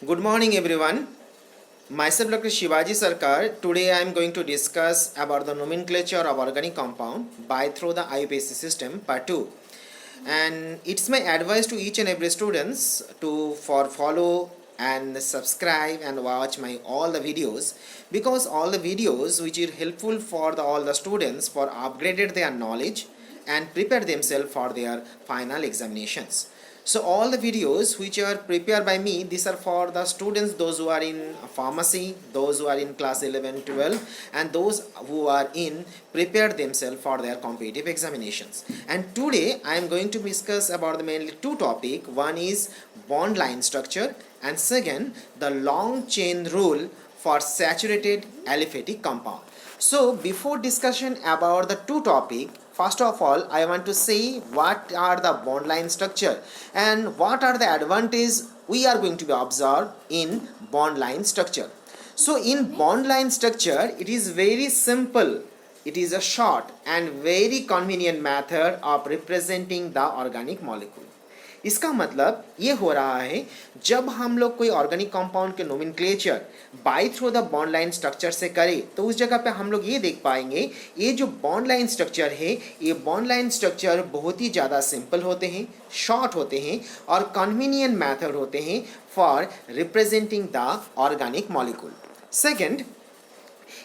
Good morning everyone. Myself Dr. Shivaji Sarkar. Today I am going to discuss about the nomenclature of organic compound by through the IUPAC system part 2. And it's my advice to each and every students to follow and subscribe and watch my all the videos, because all the videos which are helpful for all the students for upgraded their knowledge and prepare themselves for their final examinations. So all the videos which are prepared by me, these are for the students, those who are in pharmacy, those who are in class 11, 12, and those who are in prepare themselves for their competitive examinations. And today I am going to discuss about the mainly two topics. One is bond line structure, and second the long chain rule for saturated aliphatic compound. So before discussion about the two topics, first of all, I want to say what are the bond line structure and what are the advantages we are going to be observed in bond line structure. So in bond line structure, it is very simple. It is a short and very convenient method of representing the organic molecule. इसका मतलब ये हो रहा है, जब हम लोग कोई ऑर्गेनिक कंपाउंड के nomenclature by through the bond line structure से करें, तो उस जगह पे हम लोग ये देख पाएंगे, ये जो बॉन्ड लाइन स्ट्रक्चर है, ये बॉन्ड लाइन स्ट्रक्चर बहुत ही ज़्यादा सिंपल होते हैं, शॉर्ट होते हैं और कन्वीनियंट मेथड होते हैं for representing the organic molecule. Second,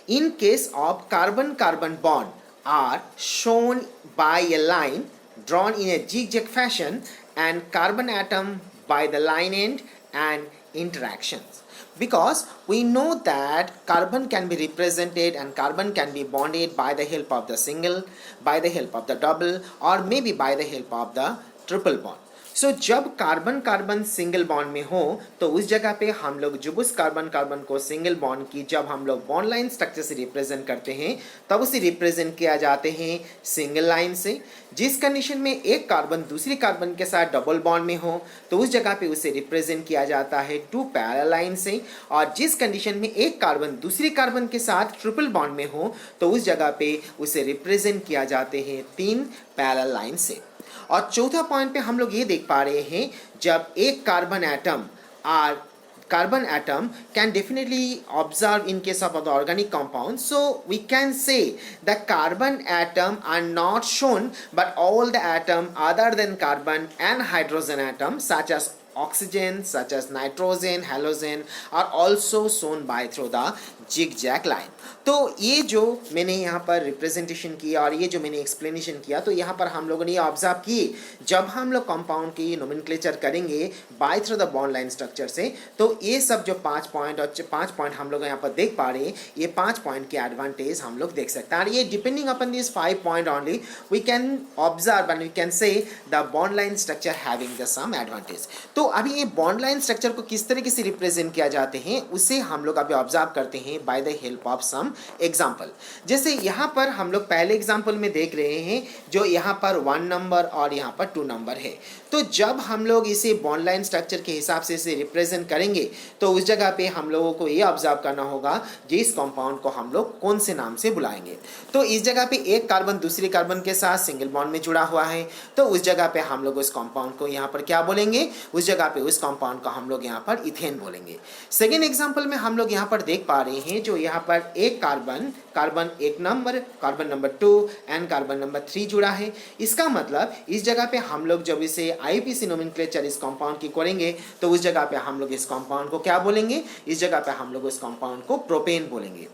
in case of carbon-carbon bond are shown by a line drawn in a zigzag fashion and carbon atom by the line end and interactions, because we know that carbon can be represented and carbon can be bonded by the help of the single, by the help of the double, or maybe by the help of the triple bond. सो जब carbon carbon single bond में हो, तो उस जगह पे हम लोग जब उस कार्बन कार्बन को सिंगल बॉन्ड की जब हम लोग बॉन्ड लाइन स्ट्रक्चर से रिप्रेजेंट करते हैं, तब उसे रिप्रेजेंट किया जाते हैं सिंगल लाइन से. जिस कंडीशन में एक कार्बन दूसरी कार्बन के साथ डबल बॉन्ड में हो, तो उस जगह पे उसे रिप्रेजेंट किया जाता है टू पैरेलल लाइन से. और जिस कंडीशन में एक कार्बन दूसरी कार्बन के साथ ट्रिपल बॉन्ड में हो, तो उस जगह पे उसे रिप्रेजेंट किया जाते हैं तीन पैरेलल लाइन से. और चौथा पॉइंट पे हम लोग ये देख पा रहे हैं, जब एक carbon atom can definitely observe in case of the organic compound, so we can say the carbon atom are not shown, but all the atom other than carbon and hydrogen atom such as oxygen, such as nitrogen, halogen are also shown by through the zigzag line. तो ये जो मैंने यहाँ पर representation किया और ये जो मैंने एक्सप्लेनेशन किया, तो यहाँ पर हम लोगों ने ये ऑब्जर्व किए, जब हम लोग कंपाउंड की नोमेनक्लेचर करेंगे by through the bond line structure से, तो ये सब जो 5 पॉइंट और 5 पॉइंट हम लोग यहाँ पर देख पा रहे हैं, ये 5 पॉइंट के एडवांटेज हम लोग देख सकते हैं. और ये depending upon this 5 point only we can observe and we can say the bond line structure having the some advantage. तो अभी ये बॉन्ड लाइन स्ट्रक्चर को किस तरीके से रिप्रेजेंट किया जाते हैं, उसे हम लोग अभी ऑब्जर्व करते हैं by the help of some example. जैसे यहाँ पर हम लोग पहले एग्जाम्पल में देख रहे हैं, जो यहाँ पर 1 नंबर और यहाँ पर 2 नंबर है. तो जब हम लोग इसे बॉन्ड लाइन स्ट्रक्चर के हिसाब से इसे रिप्रेजेंट करेंगे, तो उस जगह पे हम लोगों को ये ऑब्जर्व करना होगा कि इस कंपाउंड को हम लोग कौन से नाम से बुलाएंगे. तो इस जगह पे एक कार्बन दूसरी कार्बन के साथ सिंगल बॉन्ड में जुड़ा हुआ है, तो उस जगह पे हम लोग उस कंपाउंड को यहाँ पर क्या बोलेंगे, उस जगह पे उस कंपाउंड को हम लोग यहाँ पर इथेन बोलेंगे. सेकेंड एग्जाम्पल में हम लोग यहाँ पर देख पा रहे हैं, जो यहाँ पर एक कार्बन एक number, carbon number 2 and carbon number 3 जुड़ा है. इसका मतलब इस जगह पे हम लोग जब इसे आईपीसी नोमेनक्लेचर इस कंपाउंड की करेंगे, तो उस जगह पे हम लोग इस कंपाउंड को क्या बोलेंगे, इस जगह पे हम लोग उस कंपाउंड को प्रोपेन बोलेंगे.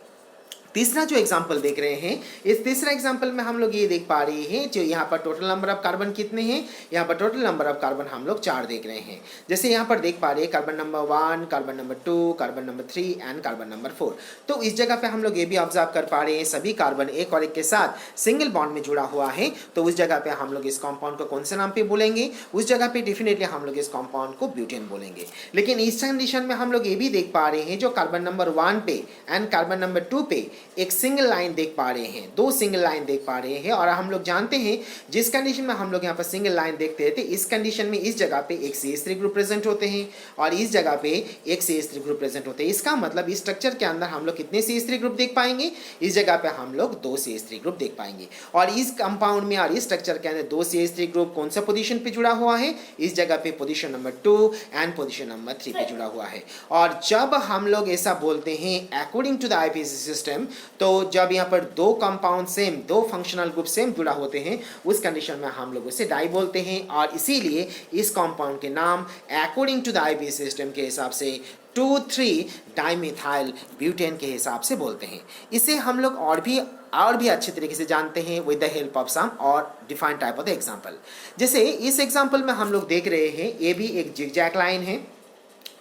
तीसरा जो एग्जाम्पल देख रहे हैं, इस तीसरा एग्जाम्पल में हम लोग ये देख पा रहे हैं, जो यहाँ पर टोटल नंबर ऑफ कार्बन कितने हैं, यहाँ पर टोटल नंबर ऑफ कार्बन हम लोग 4 देख रहे हैं. जैसे यहाँ पर देख पा रहे हैं carbon number 1, carbon number 2, carbon number 3 and carbon number 4. तो इस जगह पे हम लोग ये भी ऑब्जर्व कर पा रहे हैं, सभी कार्बन एक और एक के साथ सिंगल बॉन्ड में जुड़ा हुआ है. तो उस जगह पे हम लोग इस कंपाउंड को कौन से नाम पे बोलेंगे, उस जगह पे डेफिनेटली हम लोग इस कंपाउंड को ब्यूटेन बोलेंगे. लेकिन इस कंडीशन में हम लोग ये भी देख पा रहे हैं, जो कार्बन नंबर 1 पे एंड कार्बन नंबर 2 पे एक सिंगल लाइन देख पा रहे हैं, दो सिंगल लाइन देख पा रहे हैं। और हम लोग जानते हैं जिस कंडीशन में हम लोग यहाँ पर सिंगल लाइन देखते हैं, तो इस कंडीशन में इस जगह पे एक CH3 ग्रुप प्रेजेंट होते हैं और इस जगह पे एक CH3 ग्रुप प्रेजेंट होते हैं। इसका मतलब इस स्ट्रक्चर के अंदर हम लोग कितने CH3 ग्रुप देख पाएंगे, इस जगह पे हम लोग 2 CH3 ग्रुप देख पाएंगे। और इस कंपाउंड में और इस स्ट्रक्चर के अंदर 2 CH3 ग्रुप कौन सा पोजीशन पे जुड़ा हुआ है, इस जगह पे position number 2 and position number 3 पे जुड़ा हुआ है। और जब हम लोग ऐसा बोलते हैं according to the IPC system, तो जब यहाँ पर दो कंपाउंड सेम, दो फंक्शनल ग्रुप सेम जुड़ा होते हैं, उस कंडीशन में हम लोग उसे डाई बोलते हैं। और इसीलिए इस कंपाउंड के नाम according to the IPC system के हिसाब से 2,3 डाइमिथाइल ब्यूटेन के हिसाब से बोलते हैं। इसे हम लोग और भी अच्छे तरीके से जानते हैं विद द हेल्प ऑफ सम और defined type of the example. जैसे इस एग्जाम्पल में हम लोग देख रहे हैं, ये भी एक जिगजैग लाइन है।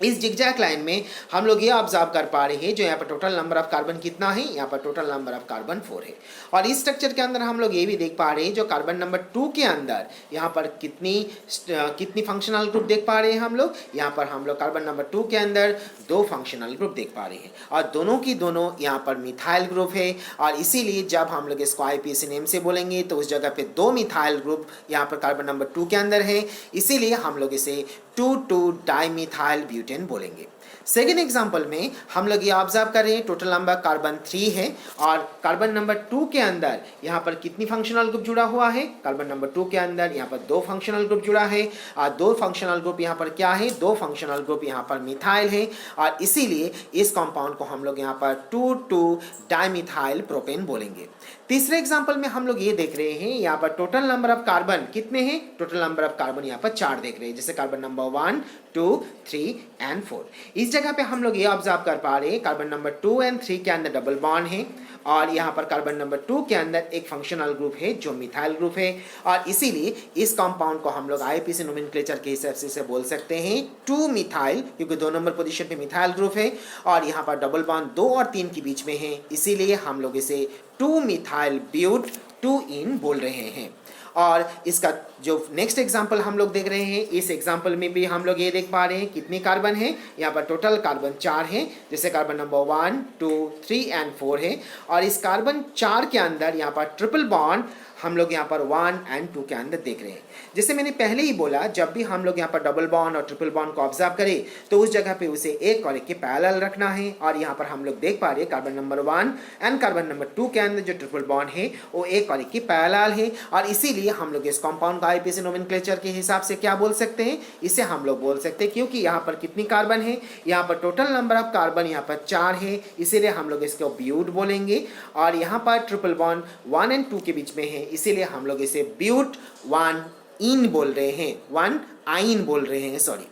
इस जिगजैग लाइन में हम लोग ये ऑब्जर्व कर पा रहे हैं, जो यहाँ पर टोटल नंबर ऑफ कार्बन कितना है, यहाँ पर टोटल नंबर ऑफ कार्बन 4 है। और इस स्ट्रक्चर के अंदर हम लोग ये भी देख पा रहे हैं, जो कार्बन नंबर 2 के अंदर यहाँ पर कितनी फंक्शनल ग्रुप देख पा रहे हैं हम लोग, यहाँ पर हम लोग कार्बन नंबर 2 के अंदर 2 फंक्शनल ग्रुप देख पा रहे हैं। और दोनों की दोनों यहाँ पर मिथाइल ग्रुप है। और इसीलिए जब हम लोग इसको आईपीसी नेम से बोलेंगे तो उस जगह पे 2 मिथाइल ग्रुप यहाँ पर कार्बन नंबर 2 के अंदर है, इसीलिए हम लोग इसे 2,2 डाइमिथाइल ब्यूटेन बोलेंगे। सेकेंड एग्जाम्पल में हम लोग ये ऑब्जर्व कर रहे हैं, टोटल नंबर कार्बन 3 है और कार्बन नंबर 2 के अंदर यहाँ पर कितनी फंक्शनल ग्रुप जुड़ा हुआ है, कार्बन नंबर 2 के अंदर यहाँ पर 2 फंक्शनल ग्रुप जुड़ा है। और 2 फंक्शनल ग्रुप यहाँ पर क्या है, 2 फंक्शनल ग्रुप यहाँ पर मिथाइल है। और इसीलिए इस कंपाउंड को हम लोग यहाँ पर 2,2 डाइमिथाइल प्रोपेन बोलेंगे। तीसरे एग्जाम्पल में हम लोग ये देख रहे हैं, यहाँ पर टोटल नंबर ऑफ कार्बन कितने हैं, टोटल नंबर ऑफ कार्बन यहाँ पर 4 देख रहे हैं, जैसे कार्बन नंबर 1, 2, 3 एंड 4। इस जगह पे हम लोग ये ऑब्जर्व कर पा रहे हैं, कार्बन नंबर 2 एंड 3 के अंदर डबल बॉन्ड है और यहाँ पर कार्बन नंबर 2 के अंदर एक फंक्शनल ग्रुप है जो मिथाइल ग्रुप है। और इसीलिए इस कंपाउंड को हम लोग आईपीसी नोमेनक्लेचर के हिसाब से बोल सकते हैं 2 मिथाइल, क्योंकि 2 नंबर पोजीशन पे मिथाइल ग्रुप है और यहाँ पर डबल बॉन्ड 2 और 3 के बीच में है, इसीलिए हम लोग इसे 2 मिथाइल ब्यूट 2-इन बोल रहे हैं। और इसका जो नेक्स्ट एग्जाम्पल हम लोग देख रहे हैं, इस एग्जाम्पल में भी हम लोग ये देख पा रहे हैं कितने कार्बन है, यहाँ पर टोटल कार्बन 4 है, जैसे कार्बन नंबर 1, 2, 3 एंड 4 है। और इस कार्बन 4 के अंदर यहाँ पर ट्रिपल बॉन्ड हम लोग यहाँ पर 1 एंड 2 के अंदर देख रहे हैं। जैसे मैंने पहले ही बोला, जब भी हम लोग यहाँ पर डबल बॉन्ड और ट्रिपल बॉन्ड को ऑब्जर्व करें तो उस जगह पे उसे एक और एक के पैरेलल रखना है। और यहाँ पर हम लोग देख पा रहे हैं carbon number 1 and carbon number 2 के अंदर जो ट्रिपल बॉन्ड है वो एक और एक के पैरेलल है। और इसीलिए हम लोग इस कंपाउंड का आईपीसी नोमेनक्लेचर के हिसाब से क्या बोल सकते हैं, इसे हम लोग बोल सकते हैं, क्योंकि यहाँ पर कितनी कार्बन है, यहाँ पर टोटल नंबर ऑफ कार्बन यहाँ पर 4 है, इसीलिए हम लोग इसको ब्यूट बोलेंगे। और यहाँ पर ट्रिपल बॉन्ड 1 एंड 2 के बीच में है, इसीलिए हम लोग इसे ब्यूट 1-इन बोल रहे हैं, 1-आइन बोल रहे हैं, सॉरी।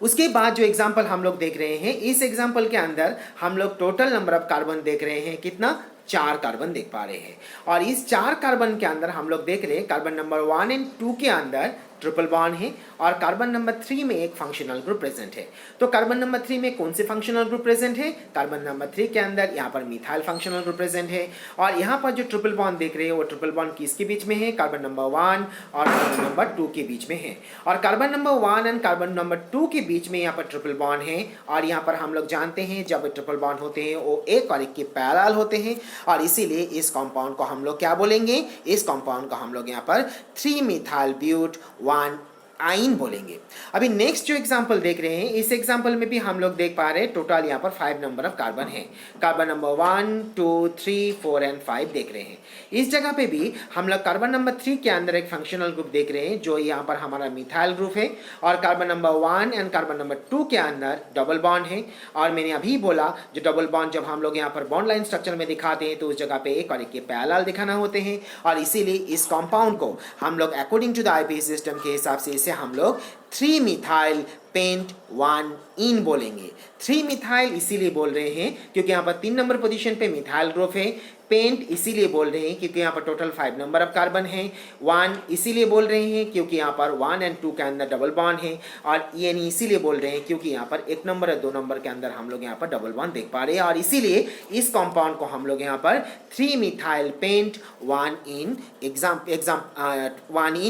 उसके बाद जो एग्जाम्पल हम लोग देख रहे हैं, इस एग्जाम्पल के अंदर हम लोग टोटल नंबर ऑफ कार्बन देख रहे हैं, कितना, 4 कार्बन देख पा रहे हैं। और इस 4 कार्बन के अंदर हम लोग देख रहे हैं कार्बन नंबर 1 एंड 2 के अंदर ट्रिपल बॉन्ड है और कार्बन नंबर 3 में एक फंक्शनल ग्रुप प्रेजेंट है। तो कार्बन नंबर 3 में कौन से फंक्शनल ग्रुप प्रेजेंट है, कार्बन नंबर 3 के अंदर यहाँ पर मिथाइल फंक्शनल ग्रुप प्रेजेंट है। और यहाँ पर जो ट्रिपल बॉन्ड देख रहे हैं वो ट्रिपल बॉन्ड किसके बीच में है, कार्बन नंबर 1 और कार्बन नंबर 2 के बीच में है। और carbon number 1 and carbon number 2 के बीच में यहाँ पर ट्रिपल बॉन्ड है। और यहाँ पर हम लोग जानते हैं जब ट्रिपल बॉन्ड होते हैं वो एक और एक के पैरेलल होते हैं, और इसीलिए इस कंपाउंड को हम लोग क्या बोलेंगे, इस कंपाउंड को हम लोग यहाँ पर 3 मिथाइल ब्यूट 1-आइन बोलेंगे। अभी नेक्स्ट जो एग्जांपल देख रहे हैं, इस एग्जांपल में भी हम लोग देख पा रहे हैं टोटल यहाँ पर 5 नंबर ऑफ कार्बन है, कार्बन नंबर 1, 2, 3, 4 एंड 5 देख रहे हैं। इस जगह पे भी हम लोग कार्बन नंबर 3 के अंदर एक फंक्शनल ग्रुप देख रहे हैं जो यहाँ पर हमारा मिथाइल ग्रुप है। और carbon number 1 and carbon number 2 के अंदर डबल बॉन्ड है। और मैंने अभी बोला जो डबल बॉन्ड जब हम लोग यहाँ पर बॉन्ड लाइन स्ट्रक्चर में दिखाते हैं तो उस जगह पे एक और एक के पैरेलल दिखाना होते हैं। और इसीलिए इस कंपाउंड को हम लोग according to the IPC system के हिसाब से इसे हम लोग 3 मिथाइल पेंट 1-इन बोलेंगे। 3 मिथाइल इसीलिए बोल रहे हैं क्योंकि यहाँ पर 3 नंबर पोजीशन पे मिथाइल ग्रुप है। पेंट इसीलिए बोल रहे हैं क्योंकि यहाँ पर टोटल 5 नंबर ऑफ कार्बन है। 1 इसीलिए बोल रहे हैं क्योंकि यहाँ पर 1 एंड 2 के अंदर डबल बॉन्ड है। और EN इसीलिए बोल रहे हैं क्योंकि यहाँ पर 1 नंबर और 2 नंबर के अंदर हम लोग यहाँ पर डबल बॉन्ड देख पा रहे हैं। और इसीलिए इस कंपाउंड को हम लोग यहाँ पर 3 मिथाइल पेंट 1-इन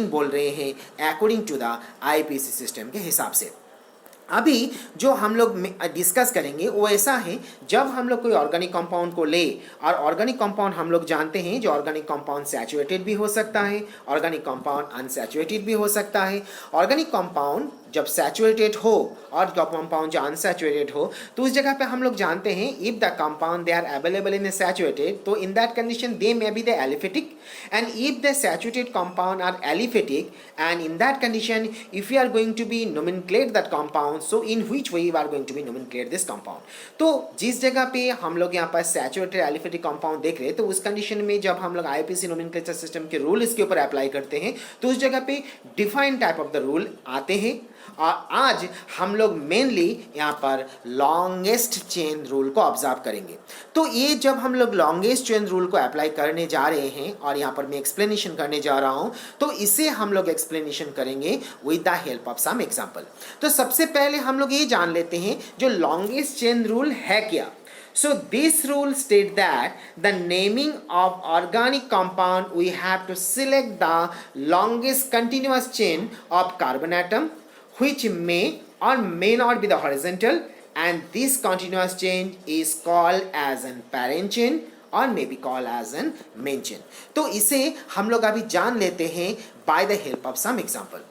बोल रहे हैं according to the IPC system के हिसाब से। अभी जो हम लोग डिस्कस करेंगे वो ऐसा है, जब हम लोग कोई ऑर्गेनिक कंपाउंड को ले, और ऑर्गेनिक कंपाउंड हम लोग जानते हैं जो ऑर्गेनिक कंपाउंड सैचुरेटेड भी हो सकता है, ऑर्गेनिक कंपाउंड अनसैचुरेटेड भी हो सकता है। ऑर्गेनिक कंपाउंड जब सैचुरेटेड हो और कंपाउंड जो अनसैचुरेटेड हो, तो उस जगह पे हम लोग जानते हैं if the compound they are available in saturated, तो in that condition they may be the aliphatic, and if the saturated compound are aliphatic, and in that condition if we are going to be nomenclate that compound, so in which way we are going to be nomenclate this compound। तो जिस जगह पे हम लोग यहाँ पर saturated aliphatic compound देख रहे हैं, तो उस कंडीशन में जब हम लोग आईपीसी नोमेनक्लेचर सिस्टम के रूल इसके ऊपर अप्लाई करते हैं, तो उस जगह पे defined type of the rule आते हैं। और आज हम लोग मेनली यहाँ पर लॉन्गेस्ट चेन रूल को ऑब्जर्व करेंगे। तो ये जब हम लोग लॉन्गेस्ट चेन रूल को अप्लाई करने जा रहे हैं, और यहाँ पर मैं एक्सप्लेनेशन करने जा रहा हूँ, तो इसे हम लोग एक्सप्लेनेशन करेंगे with the help of some example. तो सबसे पहले हम लोग ये जान लेते हैं जो लॉन्गेस्ट चेन रूल है क्या। So this rule state that the naming of organic compound we have to select the longest continuous chain of carbon atom which may or may not be the horizontal, and this continuous chain is called as an parent chain और may be called as an main chain। तो इसे हम लोग अभी जान लेते हैं by the help of some example।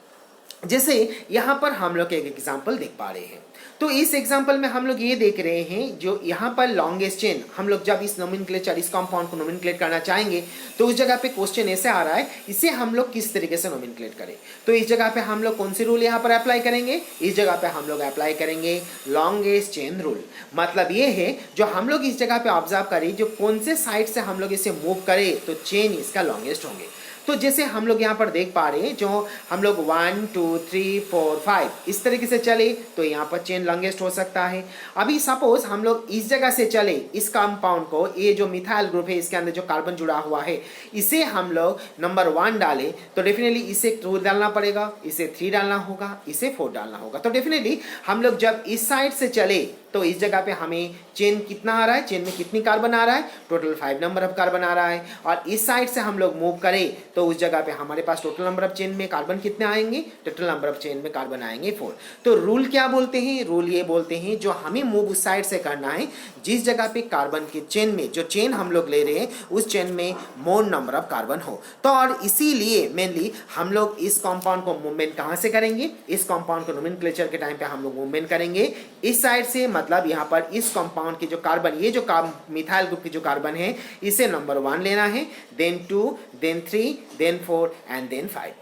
जैसे यहाँ पर हम लोग एक एग्जाम्पल देख पा रहे हैं, तो इस एग्जाम्पल में हम लोग ये देख रहे हैं जो यहाँ पर लॉन्गेस्ट चेन, हम लोग जब इस नोमेनक्लेचर इस कंपाउंड को नोमेनक्लेट करना चाहेंगे, तो उस जगह पे क्वेश्चन ऐसे आ रहा है इसे हम लोग किस तरीके से नोमेनक्लेट करें। तो इस जगह पे हम लोग कौन सी रूल यहाँ पर अप्लाई करेंगे, इस जगह पे हम लोग अप्लाई करेंगे लॉन्गेस्ट चेन रूल। मतलब ये है जो हम लोग इस जगह पे ऑब्जर्व करें, जो कौन से साइड से हम लोग इसे मूव करें तो चेन इसका लॉन्गेस्ट होंगे। तो जैसे हम लोग यहाँ पर देख पा रहे हैं, जो हम लोग 1 2 3 4 5 इस तरीके से चले तो यहाँ पर चेन लॉन्गेस्ट हो सकता है। अभी सपोज हम लोग इस जगह से चले, इस कंपाउंड को, ये जो मिथाइल ग्रुप है इसके अंदर जो कार्बन जुड़ा हुआ है, इसे हम लोग नंबर 1 डालें तो डेफिनेटली इसे 2 डालना पड़ेगा, इसे 3 डालना होगा, इसे 4 डालना होगा। तो डेफिनेटली हम लोग जब इस साइड से चले तो इस जगह पे हमें चेन कितना आ रहा है, चेन में कितनी कार्बन आ रहा है, टोटल 5 नंबर ऑफ कार्बन आ रहा है। और इस साइड से हम लोग मूव करें तो उस जगह पे हमारे पास टोटल नंबर ऑफ चेन में कार्बन कितने आएंगे, टोटल नंबर ऑफ चेन में कार्बन आएंगे 4। तो रूल क्या बोलते हैं, रूल ये बोलते हैं जो हमें मूव उस साइड से करना है जिस जगह पे कार्बन के चेन में, जो चेन हम लोग ले रहे हैं उस चेन में मोर नंबर ऑफ कार्बन हो। तो और इसीलिए मेनली हम लोग इस कंपाउंड को मूवमेंट कहाँ से करेंगे, इस कंपाउंड को नोमेनक्लेचर के टाइम पे हम लोग मूवमेंट करेंगे इस साइड से। मतलब यहाँ पर इस कंपाउंड की जो कार्बन, ये जो मिथाइल ग्रुप की जो कार्बन है, इसे नंबर 1 लेना है, then 2, then 3, then 4 and then 5।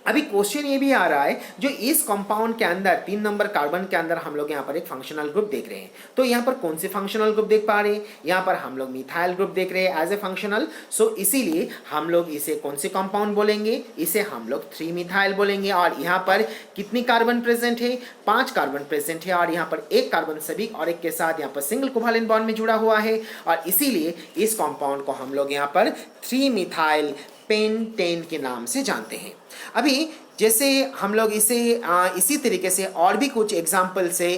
अभी क्वेश्चन ये भी आ रहा है जो इस कंपाउंड के अंदर 3 नंबर कार्बन के अंदर हम लोग यहाँ पर एक फंक्शनल ग्रुप देख रहे हैं। तो यहाँ पर कौन से फंक्शनल ग्रुप देख पा रहे हैं, यहाँ पर हम लोग मिथाइल ग्रुप देख रहे हैं एज ए फंक्शनल। सो इसीलिए हम लोग इसे कौन से कंपाउंड बोलेंगे, इसे हम लोग 3 मिथाइल बोलेंगे। और यहाँ पर कितनी कार्बन प्रेजेंट है, 5 कार्बन प्रेजेंट है, और यहाँ पर एक कार्बन सभी और एक के साथ यहाँ पर सिंगल कोवैलेंट बॉन्ड में जुड़ा हुआ है, और इसीलिए इस कंपाउंड को हम लोग यहाँ पर 3 मिथाइल पेंटेन के नाम से जानते हैं। अभी जैसे हम लोग इसे इसी तरीके से और भी कुछ एग्जाम्पल से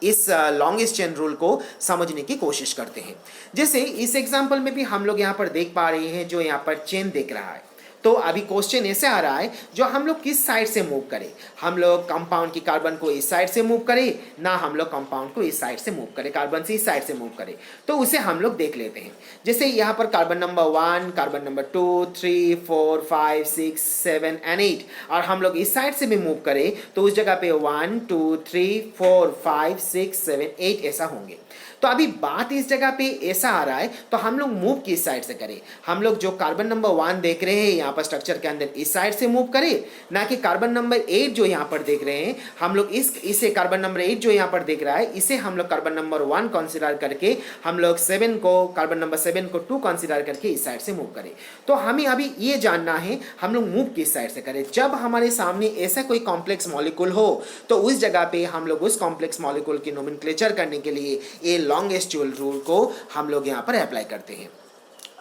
इस लॉन्गेस्ट चेन रूल को समझने की कोशिश करते हैं। जैसे इस एग्जाम्पल में भी हम लोग यहाँ पर देख पा रहे हैं जो यहाँ पर चेन देख रहा है। तो अभी क्वेश्चन ऐसे आ रहा है जो हम लोग किस साइड से मूव करें, हम लोग कंपाउंड की कार्बन को इस साइड से मूव करें, ना हम लोग कंपाउंड को इस साइड से मूव करें, कार्बन से इस साइड से मूव करें। तो उसे हम लोग देख लेते हैं। जैसे यहाँ पर carbon number 1, carbon number 2, 3, 4, 5, 6, 7 and 8, और हम लोग इस साइड से भी मूव करें तो उस जगह पे 1 2 3 4 5 6 7 8 ऐसा होंगे। तो अभी बात इस जगह पे ऐसा आ रहा है तो हम लोग मूव किस साइड से करें, हम लोग जो कार्बन नंबर 1 देख रहे हैं यहाँ पर स्ट्रक्चर के अंदर इस साइड से मूव करें, ना कि कार्बन नंबर 8 जो यहाँ पर देख रहे हैं हम लोग इसे कार्बन नंबर 8 जो यहाँ पर देख रहा है इसे हम लोग कार्बन नंबर 1 कंसीडर करके हम लोग 7 को, कार्बन नंबर 7 को 2 कंसीडर करके इस साइड से मूव करें। तो हमें अभी ये जानना है हम लोग मूव किस साइड से करें। जब हमारे सामने ऐसा कोई कॉम्प्लेक्स मॉलिक्यूल हो तो उस जगह पे हम लोग उस कॉम्प्लेक्स मॉलिक्यूल की नोमेनक्लेचर करने के लिए ये लॉन्गेस्ट चेन रूल को हम लोग यहाँ पर अप्लाई करते हैं।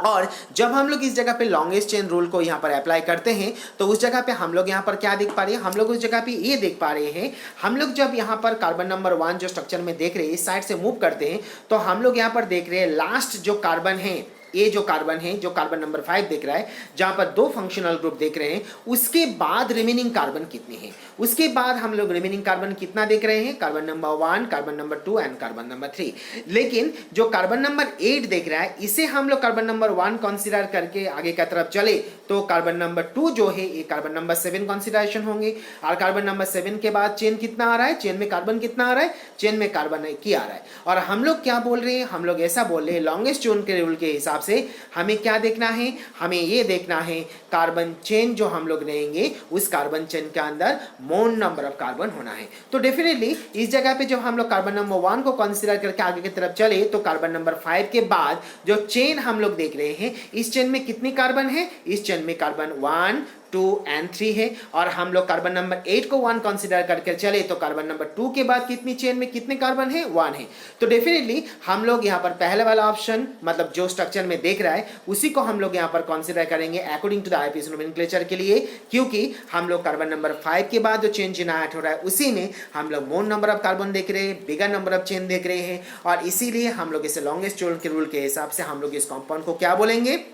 और जब हम लोग इस जगह पे लॉन्गेस्ट चेन रूल को यहाँ पर अप्लाई करते हैं तो उस जगह पे हम लोग यहाँ पर क्या देख पा रहे हैं, हम लोग उस जगह पे ये देख पा रहे हैं, हम लोग जब यहाँ पर कार्बन नंबर 1 जो स्ट्रक्चर में देख रहे हैं इस साइड से मूव करते हैं तो हम लोग यहाँ पर देख रहे हैं लास्ट जो कार्बन है ये जो कार्बन है, जो कार्बन नंबर 5 देख रहा है, जहां पर 2 फंक्शनल ग्रुप देख रहे हैं, उसके बाद रिमेनिंग कार्बन कितने हैं, उसके बाद हम लोग रिमेनिंग कार्बन कितना देख रहे हैं, carbon number 1, carbon number 2 and carbon number 3। लेकिन जो कार्बन नंबर 8 देख रहा है, इसे हम लोग कार्बन नंबर 1 कंसीडर करके आगे की तरफ चले तो कार्बन नंबर 2 जो है ये कार्बन नंबर 7 कंसीडरेशन होंगे। और कार्बन नंबर 7 के बाद चेन कितना आ रहा है, चेन में कार्बन कितना आ रहा है, चेन में कार्बन 1 आ रहा है। और हम लोग क्या बोल रहे हैं, हम लोग ऐसा बोल रहे हैं लॉन्गेस्ट चेन के रूल के हिसाब से हमें क्या देखना है, हमें ये देखना है कार्बन चेन जो हम लोग लेंगे उस कार्बन चेन के अंदर मोल नंबर ऑफ कार्बन होना है। तो डेफिनेटली इस जगह पे जब हम लोग कार्बन नंबर 1 को कंसीडर करके आगे की तरफ चले तो कार्बन नंबर 5 के बाद जो चेन हम लोग देख रहे हैं, इस चेन में कितनी कार्बन है, इस चेन में कार्बन 1, 2 एंड 3 है। और हम लोग कार्बन नंबर 8 को 1 कंसीडर करके चले तो कार्बन नंबर 2 के बाद कितनी चेन में कितने कार्बन है, 1 है। तो डेफिनेटली हम लोग यहाँ पर पहले वाला ऑप्शन मतलब जो स्ट्रक्चर में देख रहा है उसी को हम लोग यहाँ पर कंसीडर करेंगे according to the IPC nomenclature के लिए, क्योंकि हम लोग कार्बन नंबर 5 के बाद जो चेन जेनरेट हो रहा है उसी में हम लोग मोल नंबर ऑफ कार्बन देख रहे हैं, बिगर नंबर ऑफ चेन देख रहे हैं। और इसीलिए हम लोग इसे लॉन्गेस्ट चेन के रूल के हिसाब से हम लोग इस कॉम्पाउंड को क्या बोलेंगे,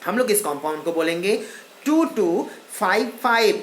हम लोग इस कॉम्पाउंड को बोलेंगे 2255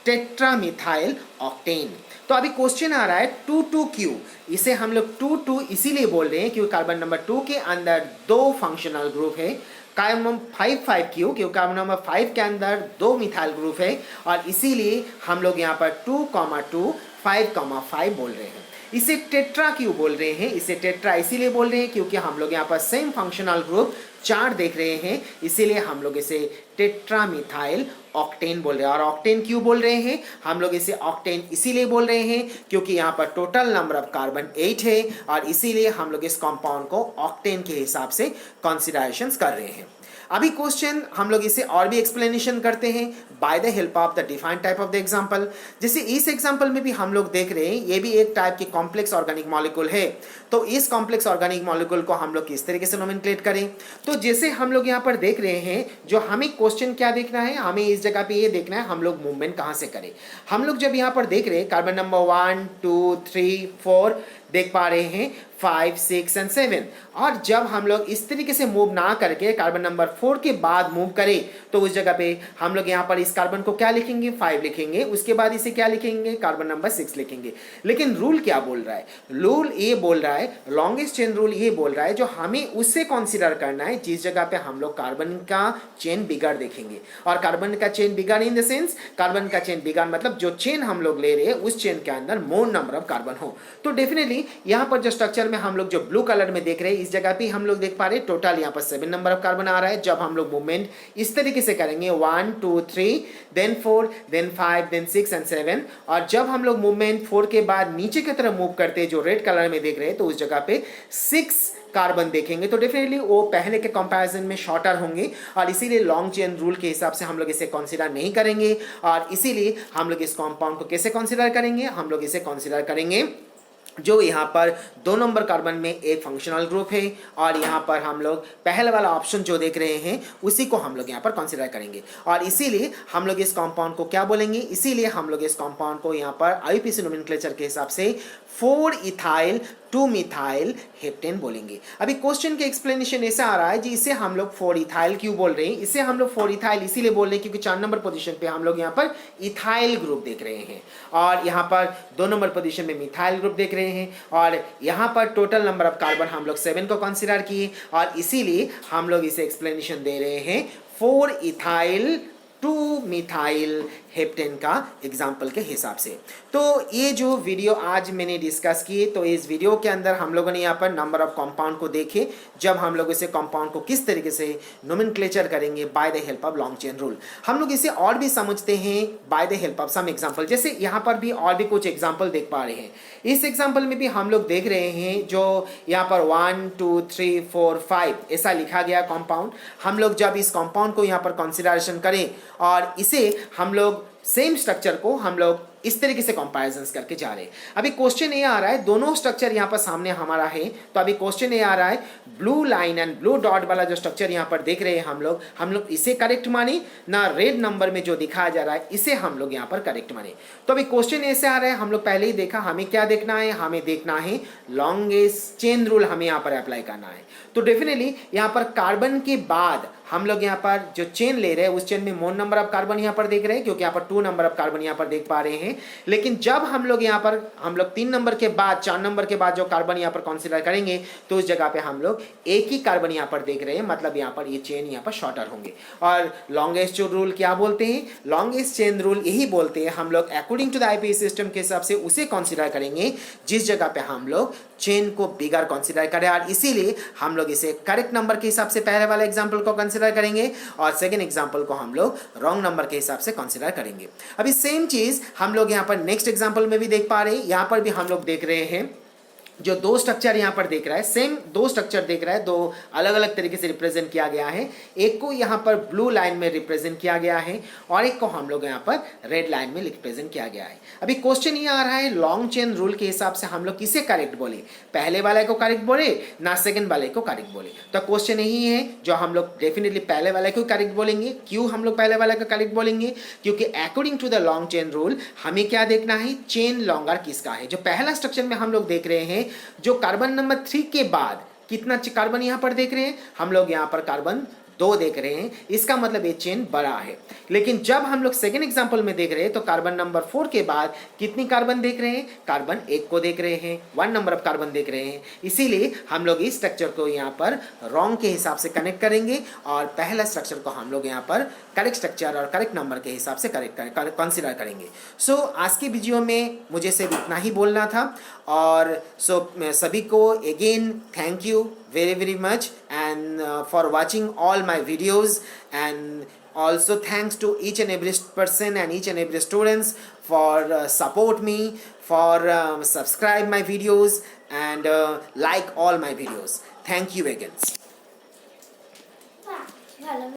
टेट्रामिथाइल ऑक्टेन। तो अभी क्वेश्चन आ रहा है 22Q, इसे हम लोग 22 इसीलिए बोल रहे हैं क्योंकि कार्बन नंबर 2 के अंदर 2 फंक्शनल ग्रुप है। कार्बन नंबर 55Q क्योंकि कार्बन नंबर 5 के अंदर 2 मिथाइल ग्रुप है और इसीलिए हम लोग यहाँ पर 2,2 5,5 बोल रहे हैं। इसे टेट्रा क्यों बोल रहे हैं, इसे टेट्रा इसीलिए बोल रहे हैं क्योंकि हम लोग यहाँ पर सेम फंक्शनल ग्रुप 4 देख रहे हैं, इसीलिए हम लोग इसे टेट्रामिथाइल ऑक्टेन बोल रहे हैं। और ऑक्टेन क्यों बोल रहे हैं, हम लोग इसे ऑक्टेन इसीलिए बोल रहे हैं क्योंकि यहाँ पर टोटल नंबर ऑफ कार्बन 8 है और इसीलिए हम लोग इस कंपाउंड को ऑक्टेन के हिसाब से कंसिडरेशंस कर रहे हैं। अभी क्वेश्चन हम लोग इसे और भी एक्सप्लेनेशन करते हैं by the help of the defined type of the example. जैसे इस एग्जांपल में भी हम लोग देख रहे हैं ये भी एक टाइप की कॉम्प्लेक्स ऑर्गेनिक मॉलिक्यूल है, तो इस कॉम्प्लेक्स ऑर्गेनिक मॉलिक्यूल को हम लोग किस तरीके से नोमेनक्लेट करें। तो जैसे हम लोग यहाँ पर देख रहे हैं, जो हमें क्वेश्चन क्या देखना है, हमें इस जगह पे ये देखना है हम लोग मूवमेंट कहाँ से करें। हम लोग जब यहाँ पर देख रहे हैं कार्बन नंबर 1, 2, 3, 4 देख पा रहे हैं, 5, 6 एंड 7, और जब हम लोग इस तरीके से मूव ना करके कार्बन नंबर 4 के बाद मूव करें तो उस जगह पे हम लोग यहाँ पर इस कार्बन को क्या लिखेंगे, 5 लिखेंगे, उसके बाद इसे क्या लिखेंगे, कार्बन नंबर 6 लिखेंगे। लेकिन रूल क्या बोल रहा है, रूल ये बोल रहा है, लॉन्गेस्ट चेन रूल ये बोल रहा है जो हमें उससे कंसीडर करना है जिस जगह पे हम लोग कार्बन का चेन बिगड़ देखेंगे। और कार्बन का चेन बिगड़ इन द सेंस, कार्बन का चेन बिगड़ मतलब जो चेन हम लोग ले रहे हैं उस चेन के अंदर मोर नंबर ऑफ कार्बन हो। तो डेफिनेटली यहाँ पर जो स्ट्रक्चर में हम लोग जो ब्लू कलर में देख रहे हैं इस जगह पे हम लोग देख पा रहे हैं टोटल यहाँ पर 7 नंबर ऑफ कार्बन आ रहा है। जब हम लोग मूवमेंट इस तरीके से करेंगे 1, 2, 3, देन 4, देन 5, देन 6 एंड 7, और जब हम लोग मूवमेंट 4 के बाद नीचे की तरफ मूव करते हैं जो रेड कलर में देख रहे हैं तो उस जगह पे 6 कार्बन देखेंगे। तो डेफिनेटली वो पहले के कंपैरिजन में शॉर्टर होंगे और इसीलिए लॉन्ग चेन रूल के हिसाब से हम लोग इसे कंसीडर नहीं करेंगे। और इसीलिए हम लोग इस कंपाउंड को कैसे कंसीडर करेंगे, हम लोग इसे कंसीडर करेंगे जो यहाँ पर 2 नंबर कार्बन में एक फंक्शनल ग्रुप है और यहाँ पर हम लोग पहले वाला ऑप्शन जो देख रहे हैं उसी को हम लोग यहाँ पर कंसीडर करेंगे। और इसीलिए हम लोग इस कंपाउंड को क्या बोलेंगे, इसीलिए हम लोग इस कंपाउंड को यहाँ पर आईयूपीएसी नोमेनक्लेचर के हिसाब से 4 इथाइल 2 मिथाइल हेप्टेन बोलेंगे। अभी क्वेश्चन के एक्सप्लेनेशन ऐसा आ रहा है जी, इसे हम लोग 4 इथाइल क्यों बोल रहे हैं, इसे हम लोग 4 इथाइल इसीलिए बोल रहे हैं क्योंकि 4 नंबर पोजीशन पे हम लोग यहाँ पर इथाइल ग्रुप देख रहे हैं और यहाँ पर 2 नंबर पोजीशन में मिथाइल ग्रुप देख रहे हैं और यहाँ पर टोटल नंबर ऑफ कार्बन हम लोग 7 को कंसीडर किए और इसीलिए हम लोग इसे एक्सप्लेनेशन दे रहे हैं 4 इथाइल 2 मिथाइल हेप्टेन का एग्जाम्पल के हिसाब से। तो ये जो वीडियो आज मैंने डिस्कस की, तो इस वीडियो के अंदर हम लोगों ने यहाँ पर नंबर ऑफ कंपाउंड को देखे, जब हम लोग इसे कंपाउंड को किस तरीके से नोमेनक्लेचर करेंगे by the help of long chain rule. हम लोग इसे और भी समझते हैं by the help of some example. जैसे यहाँ पर भी और भी कुछ एग्जाम्पल देख पा रहे हैं, इस एग्जाम्पल में भी हम लोग देख रहे हैं जो यहाँ पर 1, 2, 3, 4, 5 ऐसा लिखा गया कंपाउंड। हम लोग जब इस कंपाउंड को यहाँ पर कंसिडरेशन करें और इसे हम लोग सेम स्ट्रक्चर को हम लोग इस तरीके से कंपैरिजन करके जा रहे हैं। अभी क्वेश्चन ये आ रहा है, दोनों स्ट्रक्चर यहाँ पर सामने हमारा है, तो अभी क्वेश्चन ये आ रहा है blue line and blue dot वाला जो स्ट्रक्चर यहाँ पर देख रहे हैं हम लोग इसे करेक्ट माने ना, रेड नंबर में जो दिखाया जा रहा है इसे हम लोग यहाँ पर करेक्ट माने। तो अभी क्वेश्चन ऐसे आ रहा है, हम लोग पहले ही देखा, हमें क्या देखना है, हमें देखना है लॉन्गेस्ट चेन रूल हमें यहाँ पर अप्लाई करना है। तो डेफिनेटली यहाँ पर कार्बन के बाद हम लोग यहाँ पर जो चेन ले रहे हैं उस चेन में मोर नंबर ऑफ कार्बन यहाँ पर देख रहे हैं, क्योंकि यहाँ पर 2 नंबर ऑफ कार्बन यहाँ पर देख पा रहे हैं। लेकिन जब हम लोग 3 नंबर के बाद 4 नंबर के बाद जो कार्बन यहाँ पर कंसीडर करेंगे तो उस जगह पे हम लोग एक ही कार्बन यहाँ पर देख रहे हैं, मतलब यहाँ पर ये चेन यहाँ पर शॉर्टर होंगे। और लॉन्गेस्ट रूल क्या बोलते हैं, लॉन्गेस्ट चेन रूल यही बोलते हैं हम लोग according to the IPC system के हिसाब से उसे कंसीडर करेंगे जिस जगह पे हम लोग चेन को बिगर कंसीडर करें। और इसीलिए हम लोग इसे करेक्ट नंबर के हिसाब से पहले वाले एग्जाम्पल को कंसीडर करेंगे और सेकेंड एग्जाम्पल को हम लोग रॉन्ग नंबर के हिसाब से कंसीडर करेंगे। अभी सेम चीज हम लोग यहाँ पर नेक्स्ट एग्जाम्पल में भी देख पा रहे हैं। यहाँ पर भी हम लोग देख रहे हैं जो 2 स्ट्रक्चर यहाँ पर देख रहा है, सेम 2 स्ट्रक्चर देख रहा है, 2 अलग अलग तरीके से रिप्रेजेंट किया गया है। एक को यहाँ पर ब्लू लाइन में रिप्रेजेंट किया गया है और एक को हम लोग यहाँ पर रेड लाइन में रिप्रेजेंट किया गया है। अभी क्वेश्चन ये आ रहा है लॉन्ग चेन रूल के हिसाब से हम लोग किसे करेक्ट बोले, पहले वाले को करेक्ट बोले ना सेकेंड वाले को करेक्ट बोले। तो क्वेश्चन यही है जो हम लोग डेफिनेटली पहले वाले को करेक्ट बोलेंगे। क्यों हम लोग पहले वाले को करेक्ट बोलेंगे, क्योंकि according to the long chain rule हमें क्या देखना है, चेन लॉन्गर किसका है। जो पहला स्ट्रक्चर में हम लोग देख रहे हैं जो कार्बन नंबर 3 के बाद कितना कार्बन यहां पर देख रहे हैं, हम लोग यहां पर कार्बन 2 देख रहे हैं, इसका मतलब ये चेन बड़ा है। लेकिन जब हम लोग सेकेंड एग्जांपल में देख रहे हैं तो कार्बन नंबर 4 के बाद कितनी कार्बन देख रहे हैं, कार्बन 1 को देख रहे हैं, 1 नंबर ऑफ कार्बन देख रहे हैं। इसीलिए हम लोग इस स्ट्रक्चर को यहाँ पर रॉन्ग के हिसाब से कनेक्ट करेंगे और पहला स्ट्रक्चर को हम लोग यहाँ पर करेक्ट स्ट्रक्चर और करेक्ट नंबर के हिसाब से कंसिडर करेंगे। सो आज की वीडियो में मुझे सिर्फ इतना ही बोलना था और सभी को again thank you very much and for watching all my videos, and also thanks to each and every person and each and every students for support me, for subscribe my videos and like all my videos. Thank you again.